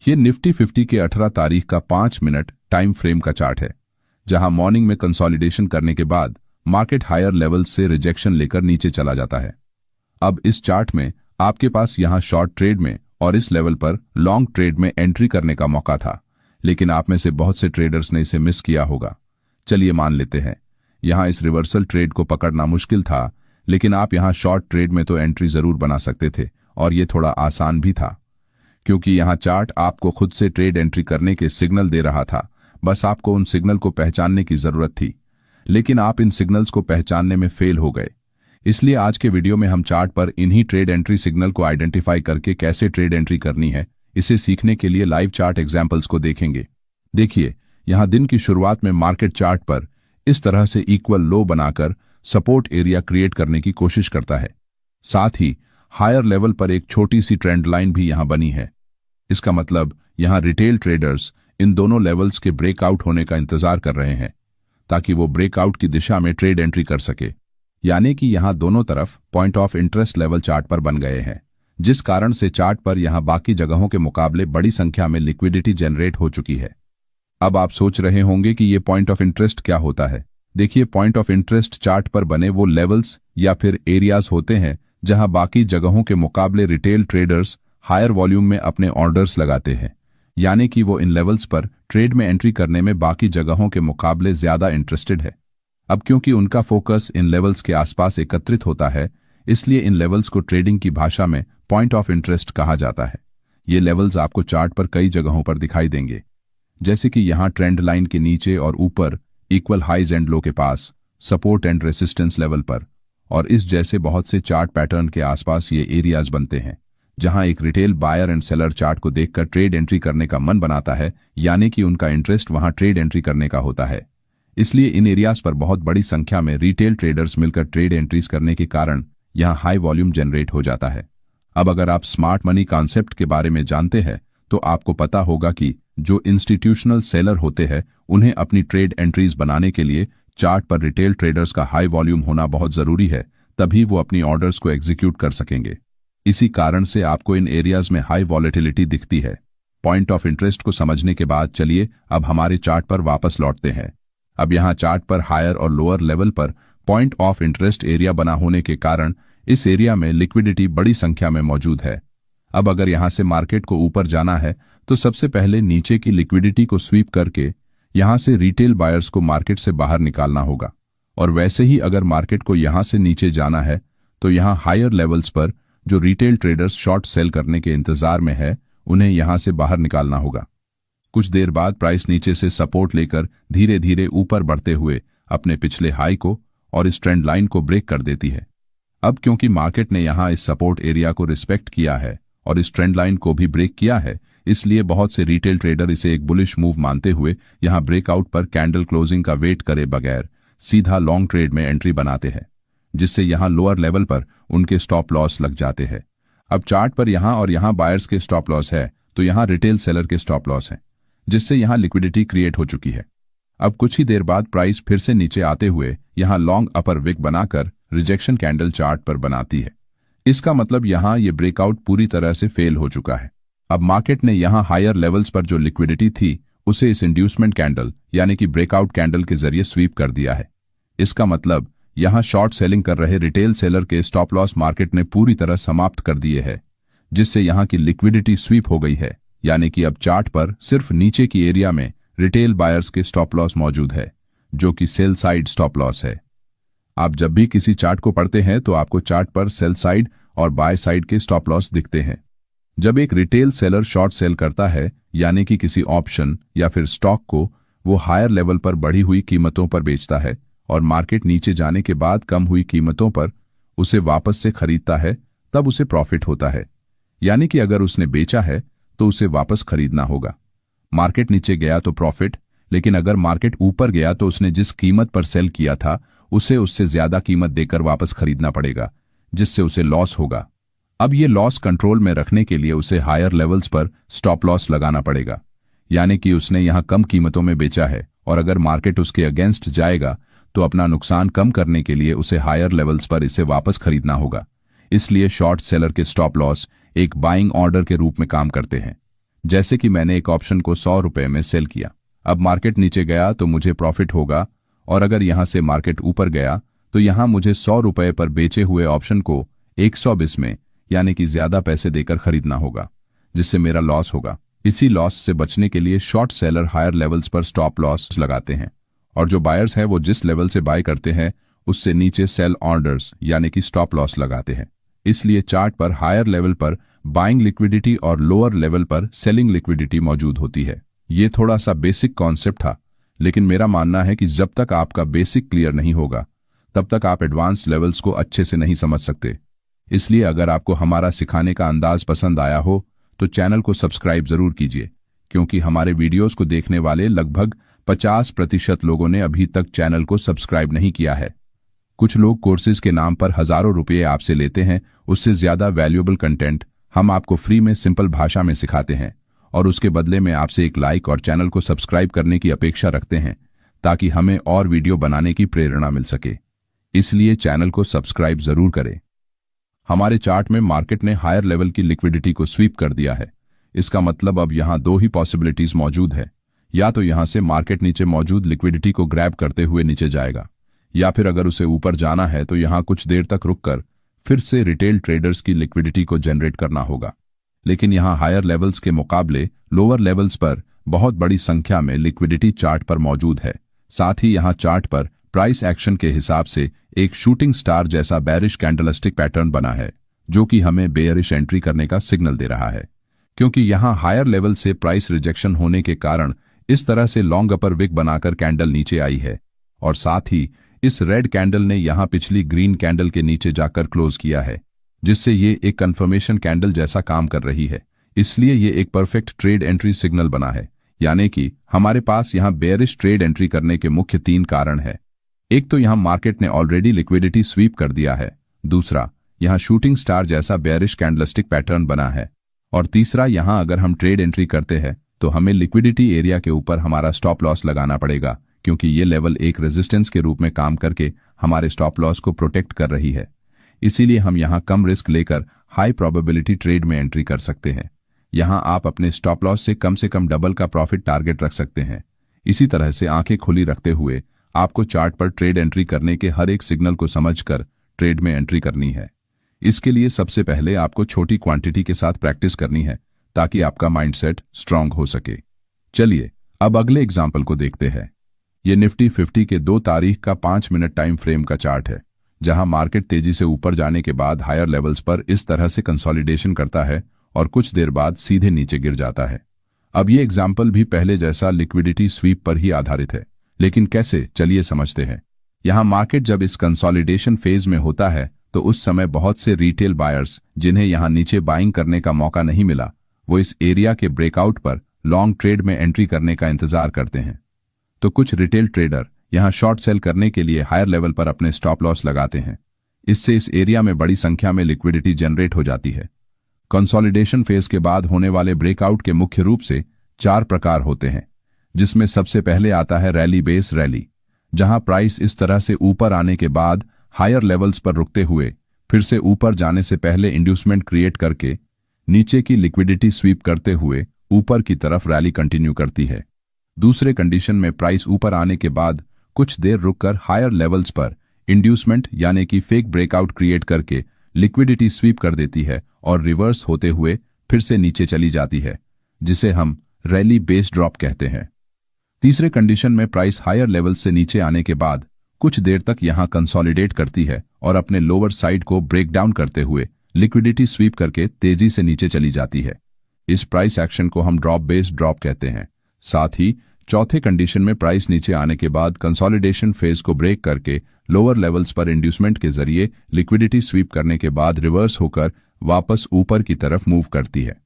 ये निफ्टी 50 के 18 तारीख का 5 मिनट टाइम फ्रेम का चार्ट है, जहां मॉर्निंग में कंसोलिडेशन करने के बाद मार्केट हायर लेवल से रिजेक्शन लेकर नीचे चला जाता है। अब इस चार्ट में आपके पास यहां शॉर्ट ट्रेड में और इस लेवल पर लॉन्ग ट्रेड में एंट्री करने का मौका था, लेकिन आप में से बहुत से ट्रेडर्स ने इसे मिस किया होगा। चलिए मान लेते हैं यहां इस रिवर्सल ट्रेड को पकड़ना मुश्किल था, लेकिन आप यहां शॉर्ट ट्रेड में तो एंट्री जरूर बना सकते थे और ये थोड़ा आसान भी था, क्योंकि यहां चार्ट आपको खुद से ट्रेड एंट्री करने के सिग्नल दे रहा था। बस आपको उन सिग्नल को पहचानने की जरूरत थी, लेकिन आप इन सिग्नल्स को पहचानने में फेल हो गए। इसलिए आज के वीडियो में हम चार्ट पर इन्हीं ट्रेड एंट्री सिग्नल को आइडेंटिफाई करके कैसे ट्रेड एंट्री करनी है, इसे सीखने के लिए लाइव चार्ट एग्जाम्पल्स को देखेंगे। देखिए, यहां दिन की शुरुआत में मार्केट चार्ट पर इस तरह से इक्वल लो बनाकर सपोर्ट एरिया क्रिएट करने की कोशिश करता है। साथ ही हायर लेवल पर एक छोटी सी ट्रेंड लाइन भी यहां बनी है। इसका मतलब यहां रिटेल ट्रेडर्स इन दोनों लेवल्स के ब्रेकआउट होने का इंतजार कर रहे हैं, ताकि वो ब्रेकआउट की दिशा में ट्रेड एंट्री कर सके। यानी कि यहां दोनों तरफ point of interest level chart पर बन गए हैं, जिस कारण से चार्ट पर यहां बाकी जगहों के मुकाबले बड़ी संख्या में लिक्विडिटी जनरेट हो चुकी है। अब आप सोच रहे होंगे कि ये पॉइंट ऑफ इंटरेस्ट क्या होता है। देखिए, पॉइंट ऑफ इंटरेस्ट चार्ट पर बने वो लेवल्स या फिर एरियाज होते हैं जहां बाकी जगहों के मुकाबले रिटेल ट्रेडर्स हायर वॉल्यूम में अपने ऑर्डर्स लगाते हैं। यानी कि वो इन लेवल्स पर ट्रेड में एंट्री करने में बाकी जगहों के मुकाबले ज्यादा इंटरेस्टेड है। अब क्योंकि उनका फोकस इन लेवल्स के आसपास एकत्रित होता है, इसलिए इन लेवल्स को ट्रेडिंग की भाषा में पॉइंट ऑफ इंटरेस्ट कहा जाता है। ये लेवल्स आपको चार्ट पर कई जगहों पर दिखाई देंगे, जैसे कि यहां ट्रेंड लाइन के नीचे और ऊपर इक्वल हाइज एंड लो के पास, सपोर्ट एंड रेसिस्टेंस लेवल पर, और इस जैसे बहुत से चार्ट पैटर्न के आसपास ये एरियाज बनते हैं, जहां एक retail buyer and seller chart को देखकर ट्रेड एंट्री करने का मन बनाता है। यानी कि उनका इंटरेस्ट वहां ट्रेड एंट्री करने का होता है। इसलिए इन एरियाज पर बहुत बड़ी संख्या में रिटेल ट्रेडर्स मिलकर ट्रेड एंट्रीज करने के कारण यहां हाई वॉल्यूम जनरेट हो जाता है। अब अगर आप स्मार्ट मनी कॉन्सेप्ट के बारे में जानते हैं तो आपको पता होगा कि जो इंस्टीट्यूशनल सेलर होते हैं, उन्हें अपनी ट्रेड एंट्रीज बनाने के लिए चार्ट पर रिटेल ट्रेडर्स का हाई वॉल्यूम होना बहुत जरूरी है, तभी वो अपनी ऑर्डर्स को एग्जीक्यूट कर सकेंगे। इसी कारण से आपको इन एरियाज में हाई वॉलेटिलिटी दिखती है। पॉइंट ऑफ इंटरेस्ट को समझने के बाद चलिए अब हमारे चार्ट पर वापस लौटते हैं। अब यहां चार्ट पर हायर और लोअर लेवल पर पॉइंट ऑफ इंटरेस्ट एरिया बना होने के कारण इस एरिया में लिक्विडिटी बड़ी संख्या में मौजूद है। अब अगर यहां से मार्केट को ऊपर जाना है तो सबसे पहले नीचे की लिक्विडिटी को स्वीप करके यहां से रिटेल बायर्स को मार्केट से बाहर निकालना होगा। और वैसे ही अगर मार्केट को यहां से नीचे जाना है तो यहां हायर लेवल्स पर जो रिटेल ट्रेडर्स शॉर्ट सेल करने के इंतजार में है, उन्हें यहां से बाहर निकालना होगा। कुछ देर बाद प्राइस नीचे से सपोर्ट लेकर धीरे धीरे ऊपर बढ़ते हुए अपने पिछले हाई को और इस ट्रेंड लाइन को ब्रेक कर देती है। अब क्योंकि मार्केट ने यहां इस सपोर्ट एरिया को रिस्पेक्ट किया है और इस ट्रेंड लाइन को भी ब्रेक किया है, इसलिए बहुत से रिटेल ट्रेडर इसे एक बुलिश मूव मानते हुए यहां ब्रेकआउट पर कैंडल क्लोजिंग का वेट करे बगैर सीधा लॉन्ग ट्रेड में एंट्री बनाते हैं, जिससे यहां लोअर लेवल पर उनके स्टॉप लॉस लग जाते हैं। अब चार्ट पर यहां और यहां बायर्स के स्टॉप लॉस है तो यहां रिटेल सेलर के स्टॉप लॉस है, जिससे यहां लिक्विडिटी क्रिएट हो चुकी है। अब कुछ ही देर बाद प्राइस फिर से नीचे आते हुए यहां लॉन्ग अपर विक बनाकर रिजेक्शन कैंडल चार्ट पर बनाती है। इसका मतलब यहां ये ब्रेकआउट पूरी तरह से फेल हो चुका है। अब मार्केट ने यहां हायर लेवल्स पर जो लिक्विडिटी थी उसे इस इंड्यूसमेंट कैंडल यानी कि ब्रेकआउट कैंडल के जरिए स्वीप कर दिया है। इसका मतलब यहां शॉर्ट सेलिंग कर रहे रिटेल सेलर के स्टॉप लॉस मार्केट ने पूरी तरह समाप्त कर दिए हैं, जिससे यहां की लिक्विडिटी स्वीप हो गई है। यानी कि अब चार्ट पर सिर्फ नीचे की एरिया में रिटेल बायर्स के स्टॉप लॉस मौजूद है, जो कि सेल साइड स्टॉप लॉस है। आप जब भी किसी चार्ट को पढ़ते हैं तो आपको चार्ट पर सेल साइड और बाय साइड के स्टॉप लॉस दिखते हैं। जब एक रिटेल सेलर शॉर्ट सेल करता है, यानी कि किसी ऑप्शन या फिर स्टॉक को वो हायर लेवल पर बढ़ी हुई कीमतों पर बेचता है और मार्केट नीचे जाने के बाद कम हुई कीमतों पर उसे वापस से खरीदता है, तब उसे प्रॉफिट होता है। यानी कि अगर उसने बेचा है तो उसे वापस खरीदना होगा। मार्केट नीचे गया तो प्रॉफिट, लेकिन अगर मार्केट ऊपर गया तो उसने जिस कीमत पर सेल किया था उसे उससे ज्यादा कीमत देकर वापस खरीदना पड़ेगा, जिससे उसे लॉस होगा। अब ये लॉस कंट्रोल में रखने के लिए उसे हायर लेवल्स पर स्टॉप लॉस लगाना पड़ेगा। यानी कि उसने यहां कम कीमतों में बेचा है और अगर मार्केट उसके अगेंस्ट जाएगा तो अपना नुकसान कम करने के लिए उसे हायर लेवल्स पर इसे वापस खरीदना होगा। इसलिए शॉर्ट सेलर के स्टॉप लॉस एक बाइंग ऑर्डर के रूप में काम करते हैं, जैसे कि मैंने एक ऑप्शन को 100 रुपये में सेल किया, अब मार्केट नीचे गया तो मुझे प्रॉफिट होगा, और अगर यहां से मार्केट ऊपर गया तो यहां मुझे 100 रुपये पर बेचे हुए ऑप्शन को 120 में यानी कि ज्यादा पैसे देकर खरीदना होगा, जिससे मेरा लॉस होगा। इसी लॉस से बचने के लिए शॉर्ट सेलर हायर लेवल्स पर स्टॉप लॉस लगाते हैं, और जो बायर्स हैं वो जिस लेवल से बाय करते हैं उससे नीचे सेल ऑर्डर्स यानी कि स्टॉप लॉस लगाते हैं। इसलिए चार्ट पर हायर लेवल पर बाइंग लिक्विडिटी और लोअर लेवल पर सेलिंग लिक्विडिटी मौजूद होती है। ये थोड़ा सा बेसिक कॉन्सेप्ट था, लेकिन मेरा मानना है कि जब तक आपका बेसिक क्लियर नहीं होगा तब तक आप एडवांस लेवल्स को अच्छे से नहीं समझ सकते। इसलिए अगर आपको हमारा सिखाने का अंदाज पसंद आया हो तो चैनल को सब्सक्राइब जरूर कीजिए, क्योंकि हमारे वीडियोस को देखने वाले लगभग 50% लोगों ने अभी तक चैनल को सब्सक्राइब नहीं किया है। कुछ लोग कोर्सेज के नाम पर हजारों रुपये आपसे लेते हैं, उससे ज्यादा वैल्यूएबल कंटेंट हम आपको फ्री में सिंपल भाषा में सिखाते हैं, और उसके बदले में आपसे एक लाइक और चैनल को सब्सक्राइब करने की अपेक्षा रखते हैं ताकि हमें और वीडियो बनाने की प्रेरणा मिल सके। इसलिए चैनल को सब्सक्राइब जरूर करें। हमारे चार्ट में मार्केट ने हायर लेवल की लिक्विडिटी को स्वीप कर दिया है। इसका मतलब अब यहां दो ही पॉसिबिलिटीज मौजूद है, या तो यहां से मार्केट नीचे मौजूद लिक्विडिटी को ग्रैब करते हुए नीचे जाएगा, या फिर अगर उसे ऊपर जाना है तो यहां कुछ देर तक रुककर फिर से रिटेल ट्रेडर्स की लिक्विडिटी को जनरेट करना होगा। लेकिन यहां हायर लेवल्स के मुकाबले लोअर लेवल्स पर बहुत बड़ी संख्या में लिक्विडिटी चार्ट पर मौजूद है। साथ ही यहां चार्ट पर प्राइस एक्शन के हिसाब से एक शूटिंग स्टार जैसा बेरिश कैंडलस्टिक पैटर्न बना है, जो कि हमें बेयरिश एंट्री करने का सिग्नल दे रहा है, क्योंकि यहां हायर लेवल से प्राइस रिजेक्शन होने के कारण इस तरह से लॉन्ग अपर विक बनाकर कैंडल नीचे आई है, और साथ ही इस रेड कैंडल ने यहां पिछली ग्रीन कैंडल के नीचे जाकर क्लोज किया है, जिससे ये एक कंफर्मेशन कैंडल जैसा काम कर रही है। इसलिए ये एक परफेक्ट ट्रेड एंट्री सिग्नल बना है, यानी कि हमारे पास यहां बेयरिश ट्रेड एंट्री करने के मुख्य 3 कारण है। एक तो यहां मार्केट ने ऑलरेडी लिक्विडिटी स्वीप कर दिया है, दूसरा यहां शूटिंग स्टार जैसा बेयरिश कैंडलस्टिक पैटर्न बना है, और तीसरा यहां अगर हम ट्रेड एंट्री करते हैं तो हमें लिक्विडिटी एरिया के ऊपर हमारा स्टॉप लॉस लगाना पड़ेगा, क्योंकि ये लेवल एक रेजिस्टेंस के रूप में काम करके हमारे स्टॉप लॉस को प्रोटेक्ट कर रही है। इसीलिए हम यहां कम रिस्क लेकर हाई प्रोबेबिलिटी ट्रेड में एंट्री कर सकते हैं। यहां आप अपने स्टॉप लॉस से कम डबल का प्रॉफिट टारगेट रख सकते हैं। इसी तरह से आंखें खुली रखते हुए आपको चार्ट पर ट्रेड एंट्री करने के हर एक सिग्नल को समझकर ट्रेड में एंट्री करनी है। इसके लिए सबसे पहले आपको छोटी क्वांटिटी के साथ प्रैक्टिस करनी है, ताकि आपका माइंडसेट स्ट्रांग हो सके। चलिए अब अगले एग्जाम्पल को देखते हैं। यह निफ्टी 50 के 2 तारीख का 5 मिनट टाइम फ्रेम का चार्ट है, जहां मार्केट तेजी से ऊपर जाने के बाद हायर लेवल्स पर इस तरह से कंसोलिडेशन करता है और कुछ देर बाद सीधे नीचे गिर जाता है। अब ये एग्जाम्पल भी पहले जैसा लिक्विडिटी स्वीप पर ही आधारित है, लेकिन कैसे, चलिए समझते हैं। यहां मार्केट जब इस कंसोलिडेशन फेज में होता है तो उस समय बहुत से रिटेल बायर्स, जिन्हें यहां नीचे बाइंग करने का मौका नहीं मिला, वो इस एरिया के ब्रेकआउट पर लॉन्ग ट्रेड में एंट्री करने का इंतजार करते हैं। तो कुछ रिटेल ट्रेडर यहां शॉर्ट सेल करने के लिए हायर लेवल पर अपने स्टॉप लॉस लगाते हैं। इससे इस एरिया में बड़ी संख्या में लिक्विडिटी जनरेट हो जाती है। कंसोलिडेशन फेज के बाद होने वाले ब्रेकआउट के मुख्य रूप से 4 प्रकार होते हैं, जिसमें सबसे पहले आता है रैली बेस रैली, जहां प्राइस इस तरह से ऊपर आने के बाद हायर लेवल्स पर रुकते हुए फिर से ऊपर जाने से पहले इंड्यूसमेंट क्रिएट करके नीचे की लिक्विडिटी स्वीप करते हुए ऊपर की तरफ रैली कंटिन्यू करती है। दूसरे कंडीशन में प्राइस ऊपर आने के बाद कुछ देर रुककर हायर लेवल्स पर इंड्यूसमेंट यानी कि फेक ब्रेकआउट क्रिएट करके लिक्विडिटी स्वीप कर देती है और रिवर्स होते हुए फिर से नीचे चली जाती है, जिसे हम रैली बेस ड्रॉप कहते हैं। तीसरे कंडीशन में प्राइस हायर लेवल से नीचे आने के बाद कुछ देर तक यहां कंसोलिडेट करती है और अपने लोअर साइड को ब्रेक डाउन करते हुए लिक्विडिटी स्वीप करके तेजी से नीचे चली जाती है। इस प्राइस एक्शन को हम ड्रॉप बेस्ड ड्रॉप कहते हैं। साथ ही चौथे कंडीशन में प्राइस नीचे आने के बाद कंसोलिडेशन फेज को ब्रेक करके लोअर लेवल्स पर इंड्यूसमेंट के जरिए लिक्विडिटी स्वीप करने के बाद रिवर्स होकर वापस ऊपर की तरफ मूव करती है,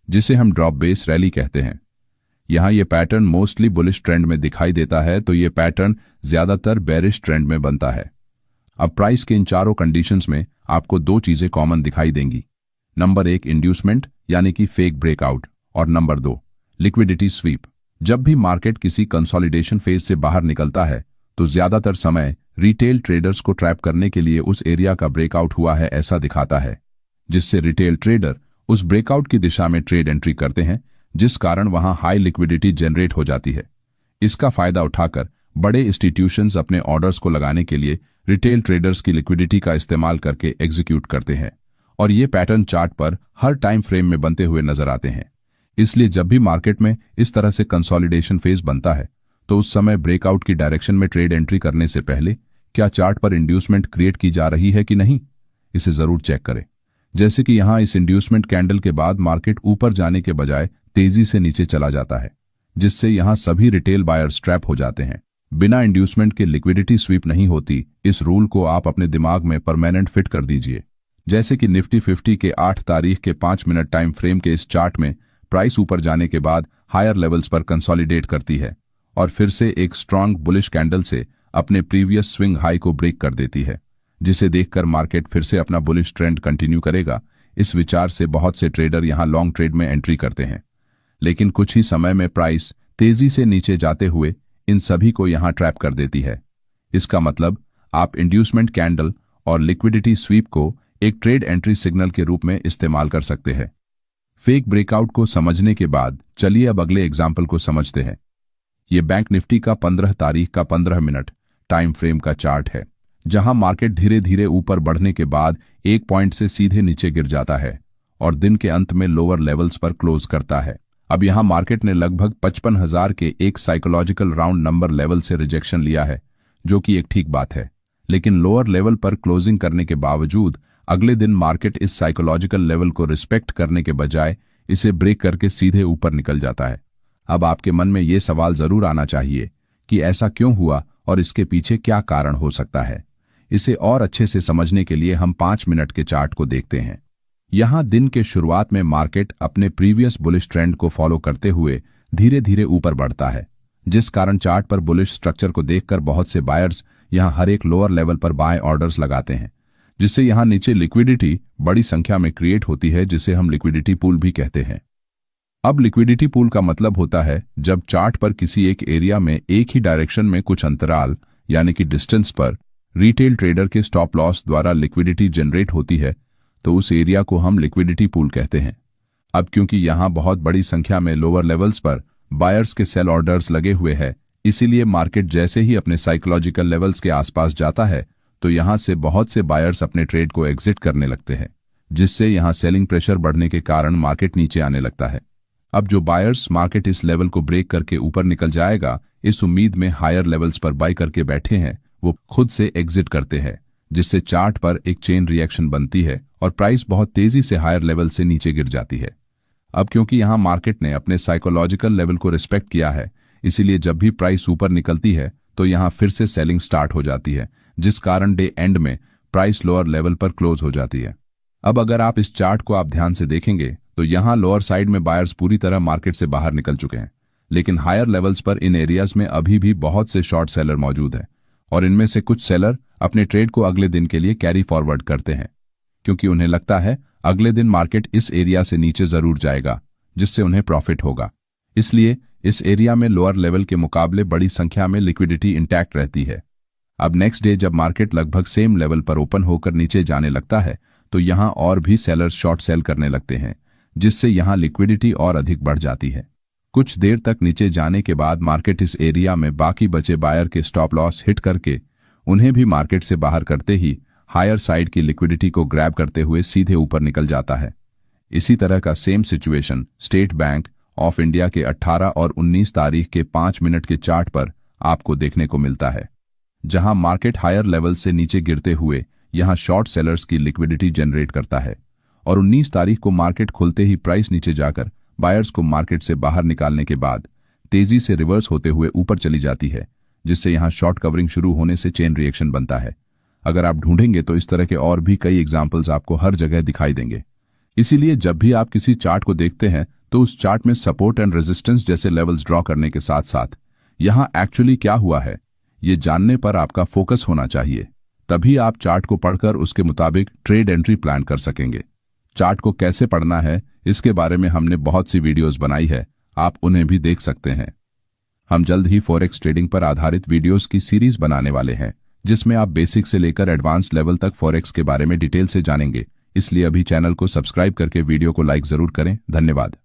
जिसे हम ड्रॉप बेस रैली कहते हैं। यहां यह पैटर्न मोस्टली बुलिश ट्रेंड में दिखाई देता है, तो यह पैटर्न ज्यादातर बेरिश ट्रेंड में बनता है। अब प्राइस के इन चारों कंडीशंस में आपको 2 चीजें कॉमन दिखाई देंगी। नंबर 1 इंड्यूसमेंट यानी कि फेक ब्रेकआउट, और नंबर 2 लिक्विडिटी स्वीप। जब भी मार्केट किसी कंसोलिडेशन फेज से बाहर निकलता है तो ज्यादातर समय रिटेल ट्रेडर्स को ट्रैप करने के लिए उस एरिया का ब्रेकआउट हुआ है ऐसा दिखाता है, जिससे रिटेल ट्रेडर उस ब्रेकआउट की दिशा में ट्रेड एंट्री करते हैं, जिस कारण वहां हाई लिक्विडिटी जनरेट हो जाती है। इसका फायदा उठाकर बड़े इंस्टीट्यूशंस अपने ऑर्डर्स को लगाने के लिए रिटेल ट्रेडर्स की लिक्विडिटी का इस्तेमाल करके एग्जीक्यूट करते हैं, और ये पैटर्न चार्ट पर हर टाइम फ्रेम में बनते हुए नजर आते हैं। इसलिए जब भी मार्केट में इस तरह से कंसोलिडेशन फेज बनता है तो उस समय ब्रेकआउट की डायरेक्शन में ट्रेड एंट्री करने से पहले क्या चार्ट पर इंड्यूसमेंट क्रिएट की जा रही है कि नहीं, इसे जरूर चेक करें। जैसे कि यहां इस इंड्यूसमेंट कैंडल के बाद मार्केट ऊपर जाने के बजाय तेजी से नीचे चला जाता है, जिससे यहां सभी रिटेल बायर्स ट्रैप हो जाते हैं। बिना इंड्यूसमेंट के लिक्विडिटी स्वीप नहीं होती। इस रूल को आप अपने दिमाग में परमानेंट फिट कर दीजिए। जैसे कि निफ्टी 50 के 8 तारीख के 5 मिनट टाइम फ्रेम के इस चार्ट में प्राइस ऊपर जाने के बाद हायर लेवल्स पर कंसोलिडेट करती है और फिर से एक स्ट्रांग बुलिश कैंडल से अपने प्रीवियस स्विंग हाई को ब्रेक कर देती है, जिसे देखकर मार्केट फिर से अपना बुलिश ट्रेंड कंटिन्यू करेगा। इस विचार से बहुत से ट्रेडर यहां लॉन्ग ट्रेड में एंट्री करते हैं, लेकिन कुछ ही समय में प्राइस तेजी से नीचे जाते हुए इन सभी को यहां ट्रैप कर देती है। इसका मतलब आप इंड्यूसमेंट कैंडल और लिक्विडिटी स्वीप को एक ट्रेड एंट्री सिग्नल के रूप में इस्तेमाल कर सकते हैं। फेक ब्रेकआउट को समझने के बाद चलिए अब अगले एग्जाम्पल को समझते हैं। यह बैंक निफ्टी का 15 तारीख का 15 मिनट टाइम फ्रेम का चार्ट है, जहां मार्केट धीरे धीरे ऊपर बढ़ने के बाद एक पॉइंट से सीधे नीचे गिर जाता है और दिन के अंत में लोअर लेवल्स पर क्लोज करता है। अब यहां मार्केट ने लगभग 55,000 के एक साइकोलॉजिकल राउंड नंबर लेवल से रिजेक्शन लिया है, जो कि एक ठीक बात है। लेकिन लोअर लेवल पर क्लोजिंग करने के बावजूद अगले दिन मार्केट इस साइकोलॉजिकल लेवल को रिस्पेक्ट करने के बजाय इसे ब्रेक करके सीधे ऊपर निकल जाता है। अब आपके मन में ये सवाल जरूर आना चाहिए कि ऐसा क्यों हुआ और इसके पीछे क्या कारण हो सकता है। इसे और अच्छे से समझने के लिए हम 5 मिनट के चार्ट को देखते हैं। यहां दिन के शुरुआत में मार्केट अपने प्रीवियस बुलिश ट्रेंड को फॉलो करते हुए धीरे धीरे ऊपर बढ़ता है, जिस कारण चार्ट पर बुलिश स्ट्रक्चर को देखकर बहुत से बायर्स यहां हर एक लोअर लेवल पर बाय ऑर्डर्स लगाते हैं, जिससे यहां नीचे लिक्विडिटी बड़ी संख्या में क्रिएट होती है, जिसे हम लिक्विडिटी पूल भी कहते हैं। अब लिक्विडिटी पूल का मतलब होता है जब चार्ट पर किसी एक एरिया में एक ही डायरेक्शन में कुछ अंतराल यानी कि डिस्टेंस पर रिटेल ट्रेडर के स्टॉप लॉस द्वारा लिक्विडिटी जनरेट होती है, तो उस एरिया को हम लिक्विडिटी पूल कहते हैं। अब क्योंकि यहां बहुत बड़ी संख्या में लोअर लेवल्स पर बायर्स के सेल ऑर्डर्स लगे हुए हैं, इसीलिए मार्केट जैसे ही अपने साइकोलॉजिकल लेवल्स के आसपास जाता है तो यहां से बहुत से बायर्स अपने ट्रेड को एग्जिट करने लगते हैं, जिससे यहां सेलिंग प्रेशर बढ़ने के कारण मार्केट नीचे आने लगता है। अब जो बायर्स मार्केट इस लेवल को ब्रेक करके ऊपर निकल जाएगा इस उम्मीद में हायर लेवल्स पर बाय करके बैठे हैं, वो खुद से एग्जिट करते हैं, जिससे चार्ट पर एक चेन रिएक्शन बनती है और प्राइस बहुत तेजी से हायर लेवल से नीचे गिर जाती है। अब क्योंकि यहां मार्केट ने अपने साइकोलॉजिकल लेवल को रिस्पेक्ट किया है, इसीलिए जब भी प्राइस ऊपर निकलती है तो यहां फिर से सेलिंग स्टार्ट हो जाती है, जिस कारण डे एंड में प्राइस लोअर लेवल पर क्लोज हो जाती है। अब अगर आप इस चार्ट को आप ध्यान से देखेंगे तो यहां लोअर साइड में बायर्स पूरी तरह मार्केट से बाहर निकल चुके हैं, लेकिन हायर लेवल्स पर इन एरियाज में अभी भी बहुत से शॉर्ट सेलर मौजूद हैं, और इनमें से कुछ सेलर अपने ट्रेड को अगले दिन के लिए कैरी फॉरवर्ड करते हैं, क्योंकि उन्हें लगता है अगले दिन मार्केट इस एरिया से नीचे जरूर जाएगा, जिससे उन्हें प्रॉफिट होगा। इसलिए इस एरिया में लोअर लेवल के मुकाबले बड़ी संख्या में लिक्विडिटी इंटैक्ट रहती है। अब नेक्स्ट डे जब मार्केट लगभग सेम लेवल पर ओपन होकर नीचे जाने लगता है तो यहां और भी सेलर्स शॉर्ट सेल करने लगते हैं, जिससे यहां लिक्विडिटी और अधिक बढ़ जाती है। कुछ देर तक नीचे जाने के बाद मार्केट इस एरिया में बाकी बचे बायर के स्टॉप लॉस हिट करके उन्हें भी मार्केट से बाहर करते ही हायर साइड की लिक्विडिटी को ग्रैब करते हुए सीधे ऊपर निकल जाता है। इसी तरह का same situation state bank of India के 18 और 19 तारीख के 5 मिनट के चार्ट पर आपको देखने को मिलता है, जहां मार्केट हायर लेवल से नीचे गिरते हुए यहां शॉर्ट सेलर्स की लिक्विडिटी जनरेट करता है, और 19 तारीख को मार्केट खुलते ही प्राइस नीचे जाकर बायर्स को मार्केट से बाहर निकालने के बाद तेजी से रिवर्स होते हुए ऊपर चली जाती है, जिससे यहां शॉर्ट कवरिंग शुरू होने से चेन रिएक्शन बनता है। अगर आप ढूंढेंगे तो इस तरह के और भी कई एग्जाम्पल्स आपको हर जगह दिखाई देंगे। इसीलिए जब भी आप किसी चार्ट को देखते हैं तो उस चार्ट में सपोर्ट एंड रेजिस्टेंस जैसे लेवल्स ड्रॉ करने के साथ साथ यहां एक्चुअली क्या हुआ है ये जानने पर आपका फोकस होना चाहिए, तभी आप चार्ट को पढ़कर उसके मुताबिक ट्रेड एंट्री प्लान कर सकेंगे। चार्ट को कैसे पढ़ना है इसके बारे में हमने बहुत सी वीडियोस बनाई है, आप उन्हें भी देख सकते हैं। हम जल्द ही फॉरेक्स ट्रेडिंग पर आधारित वीडियोस की सीरीज बनाने वाले हैं, जिसमें आप बेसिक से लेकर एडवांस लेवल तक फॉरेक्स के बारे में डिटेल से जानेंगे। इसलिए अभी चैनल को सब्सक्राइब करके वीडियो को लाइक जरूर करें। धन्यवाद।